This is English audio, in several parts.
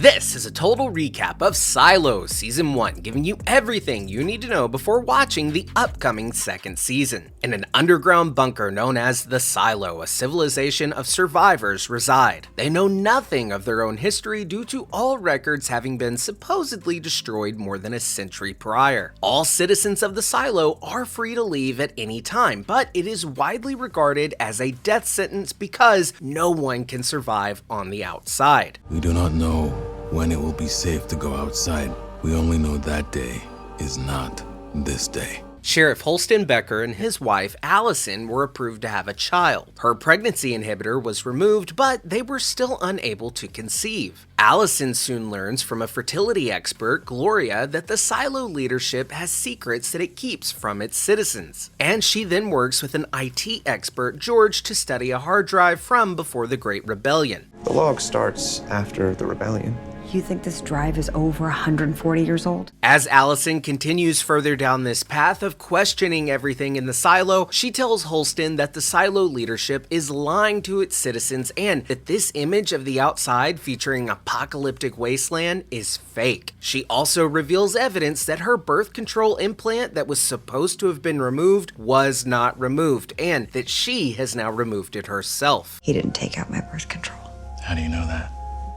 This is a total recap of Silo Season 1, giving you everything you need to know before watching the upcoming second season. In an underground bunker known as the Silo, a civilization of survivors reside. They know nothing of their own history due to all records having been supposedly destroyed more than a century prior. All citizens of the Silo are free to leave at any time, but it is widely regarded as a death sentence because no one can survive on the outside. We do not know when it will be safe to go outside. We only know that day is not this day. Sheriff Holston Becker and his wife Allison were approved to have a child. Her pregnancy inhibitor was removed, but they were still unable to conceive. Allison soon learns from a fertility expert, Gloria, that the Silo leadership has secrets that it keeps from its citizens. And she then works with an IT expert, George, to study a hard drive from before the Great Rebellion. The log starts after the rebellion. You think this drive is over 140 years old? As Allison continues further down this path of questioning everything in the Silo, she tells Holston that the Silo leadership is lying to its citizens and that this image of the outside featuring apocalyptic wasteland is fake. She also reveals evidence that her birth control implant that was supposed to have been removed was not removed, and that she has now removed it herself. He didn't take out my birth control. How do you know that?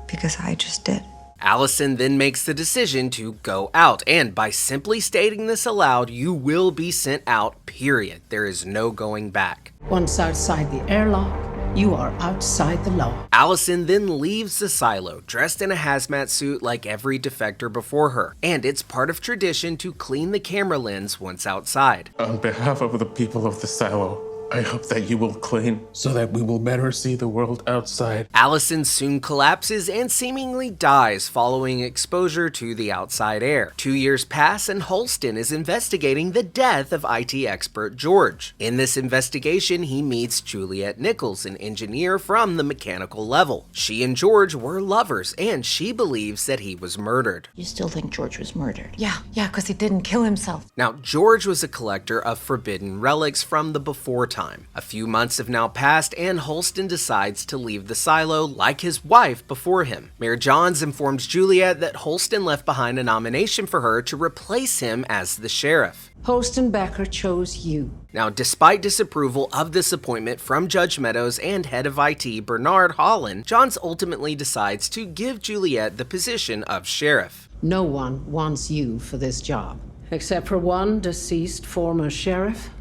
Because I just did. Allison then makes the decision to go out, and by simply stating this aloud, you will be sent out, period. There is no going back. Once outside the airlock, you are outside the law. Allison then leaves the Silo, dressed in a hazmat suit like every defector before her, and it's part of tradition to clean the camera lens once outside. On behalf of the people of the Silo, I hope that you will clean so that we will better see the world outside. Allison soon collapses and seemingly dies following exposure to the outside air. 2 years pass and Holston is investigating the death of IT expert George. In this investigation, he meets Juliet Nichols, an engineer from the mechanical level. She and George were lovers, and she believes that he was murdered. You still think George was murdered? Yeah, because he didn't kill himself. Now, George was a collector of forbidden relics from the before time. A few months have now passed, and Holston decides to leave the Silo like his wife before him. Mayor Johns informs Juliet that Holston left behind a nomination for her to replace him as the sheriff. Holston Becker chose you. Now, despite disapproval of this appointment from Judge Meadows and head of IT Bernard Holland, Johns ultimately decides to give Juliet the position of sheriff. No one wants you for this job, except for one deceased former sheriff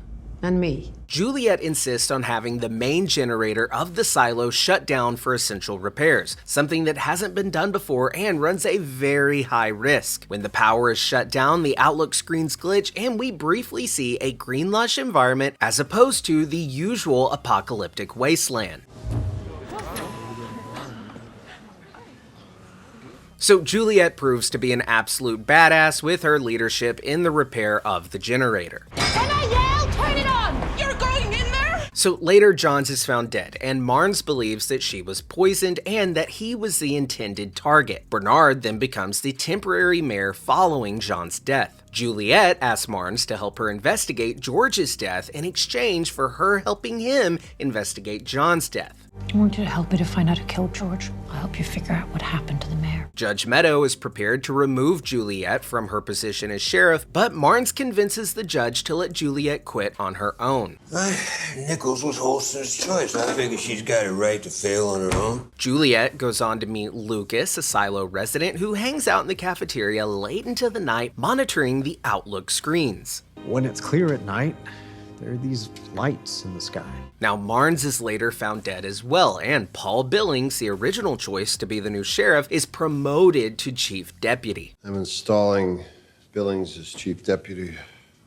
and me. Juliet insists on having the main generator of the Silo shut down for essential repairs, something that hasn't been done before and runs a very high risk. When the power is shut down, the Outlook screens glitch and we briefly see a green lush environment as opposed to the usual apocalyptic wasteland. So Juliet proves to be an absolute badass with her leadership in the repair of the generator. So later, Johns is found dead, and Marnes believes that she was poisoned and that he was the intended target. Bernard then becomes the temporary mayor following Johns' death. Juliet asks Marnes to help her investigate George's death in exchange for her helping him investigate John's death. I want you to help me to find out who killed George. I'll help you figure out what happened to the mayor. Judge Meadow is prepared to remove Juliet from her position as sheriff, but Marnes convinces the judge to let Juliet quit on her own. Nichols was Holston's choice. I figure she's got a right to fail on her own. Juliet goes on to meet Lucas, a Silo resident who hangs out in the cafeteria late into the night monitoring the Outlook screens. When it's clear at night, there are these lights in the sky. Now, Marnes is later found dead as well, and Paul Billings, the original choice to be the new sheriff, is promoted to chief deputy. I'm installing Billings as chief deputy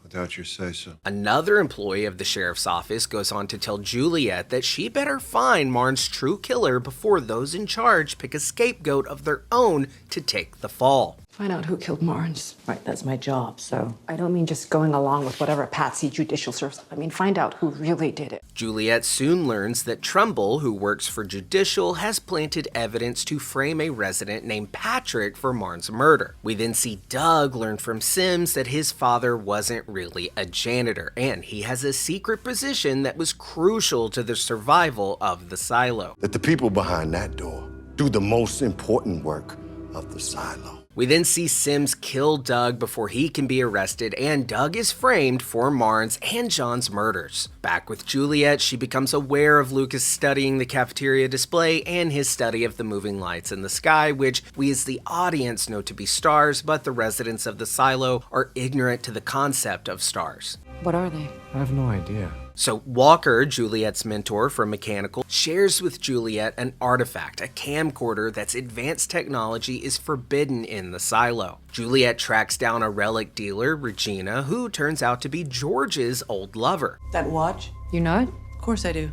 without your say-so. Another employee of the sheriff's office goes on to tell Juliet that she better find Marnes' true killer before those in charge pick a scapegoat of their own to take the fall. Find out who killed Marnes. Right, that's my job, so. I don't mean just going along with whatever Patsy Judicial serves up. I mean, find out who really did it. Juliet soon learns that Trumbull, who works for Judicial, has planted evidence to frame a resident named Patrick for Marnes' murder. We then see Doug learn from Sims that his father wasn't really a janitor, and he has a secret position that was crucial to the survival of the Silo. Let the people behind that door do the most important work of the silo. We then see Sims kill Doug before he can be arrested, and Doug is framed for Marne's and John's murders. Back with Juliet, she becomes aware of Lucas studying the cafeteria display and his study of the moving lights in the sky, which we as the audience know to be stars, but the residents of the silo are ignorant to the concept of stars. What are they? I have no idea. So Walker, Juliet's mentor from mechanical, shares with Juliet an artifact, a camcorder that's advanced technology is forbidden in the silo. Juliet tracks down a relic dealer, Regina, who turns out to be George's old lover. That watch? You know it? Of course I do.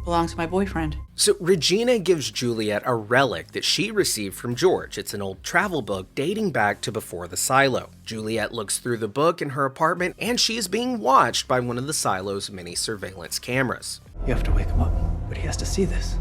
Belongs to my boyfriend. So Regina gives Juliet a relic that she received from George. It's an old travel book dating back to before the silo. Juliet looks through the book in her apartment, and she is being watched by one of the silo's many surveillance cameras. You have to wake him up, but he has to see this.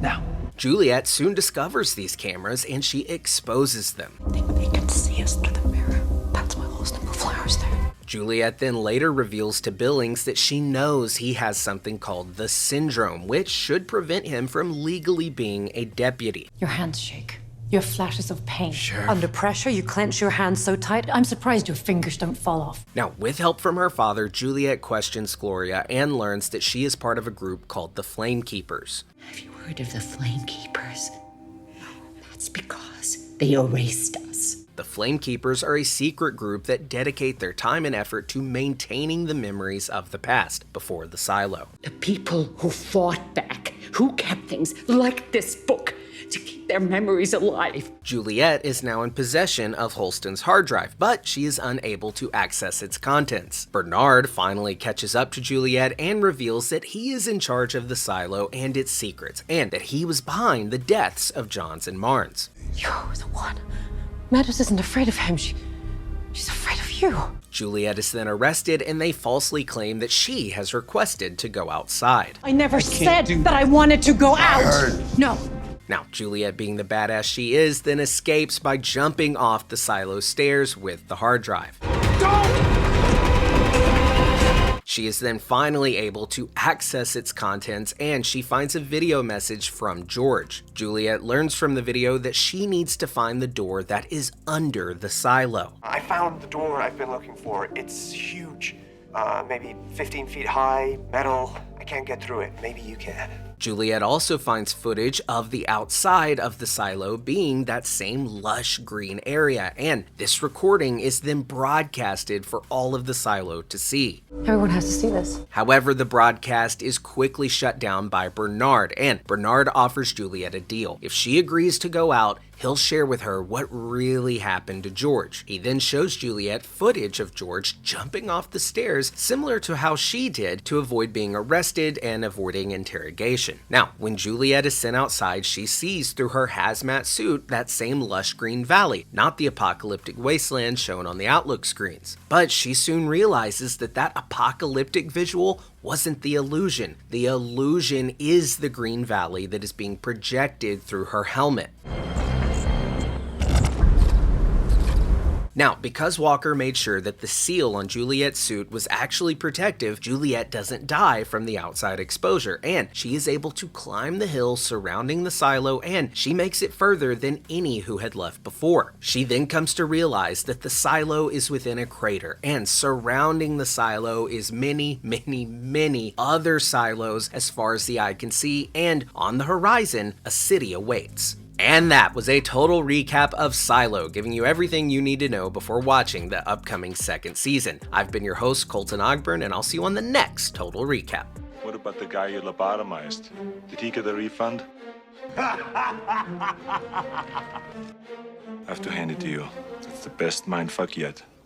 Now. Juliet soon discovers these cameras, and she exposes them. They can see us through the mirror. That's why Holston put flowers there. Juliet then later reveals to Billings that she knows he has something called the syndrome, which should prevent him from legally being a deputy. Your hands shake. You have flashes of pain. Sure. Under pressure, you clench your hands so tight, I'm surprised your fingers don't fall off. Now, with help from her father, Juliet questions Gloria and learns that she is part of a group called the Flame Keepers. Have you heard of the Flame Keepers? No, that's because they erased us. The Flame Keepers are a secret group that dedicate their time and effort to maintaining the memories of the past before the silo. The people who fought back, who kept things like this book to keep their memories alive. Juliet is now in possession of Holston's hard drive, but she is unable to access its contents. Bernard finally catches up to Juliet and reveals that he is in charge of the silo and its secrets, and that he was behind the deaths of Johns and Marnes. You're the one. Meadows isn't afraid of him. She's afraid of you. Juliet is then arrested, and they falsely claim that she has requested to go outside. I never said that I wanted to go out. No. Now, Juliet, being the badass she is, then escapes by jumping off the silo stairs with the hard drive. She is then finally able to access its contents, and she finds a video message from George. Juliet learns from the video that she needs to find the door that is under the silo. I found the door I've been looking for. It's huge. Maybe 15 feet high, metal. I can't get through it. Maybe you can. Juliet also finds footage of the outside of the silo being that same lush green area, and this recording is then broadcasted for all of the silo to see. Everyone has to see this. However, the broadcast is quickly shut down by Bernard, and Bernard offers Juliet a deal. If she agrees to go out, he'll share with her what really happened to George. He then shows Juliet footage of George jumping off the stairs, similar to how she did to avoid being arrested and avoiding interrogation. Now, when Juliet is sent outside, she sees through her hazmat suit that same lush green valley, not the apocalyptic wasteland shown on the Outlook screens. But she soon realizes that that apocalyptic visual wasn't the illusion. The illusion is the green valley that is being projected through her helmet. Now, because Walker made sure that the seal on Juliet's suit was actually protective, Juliet doesn't die from the outside exposure, and she is able to climb the hill surrounding the silo, and she makes it further than any who had left before. She then comes to realize that the silo is within a crater, and surrounding the silo is many, many, many other silos as far as the eye can see, and on the horizon, a city awaits. And that was a total recap of Silo, giving you everything you need to know before watching the upcoming second season. I've been your host, Colton Ogburn, and I'll see you on the next Total Recap. What about the guy you lobotomized? Did he get a refund? I have to hand it to you. It's the best mindfuck yet.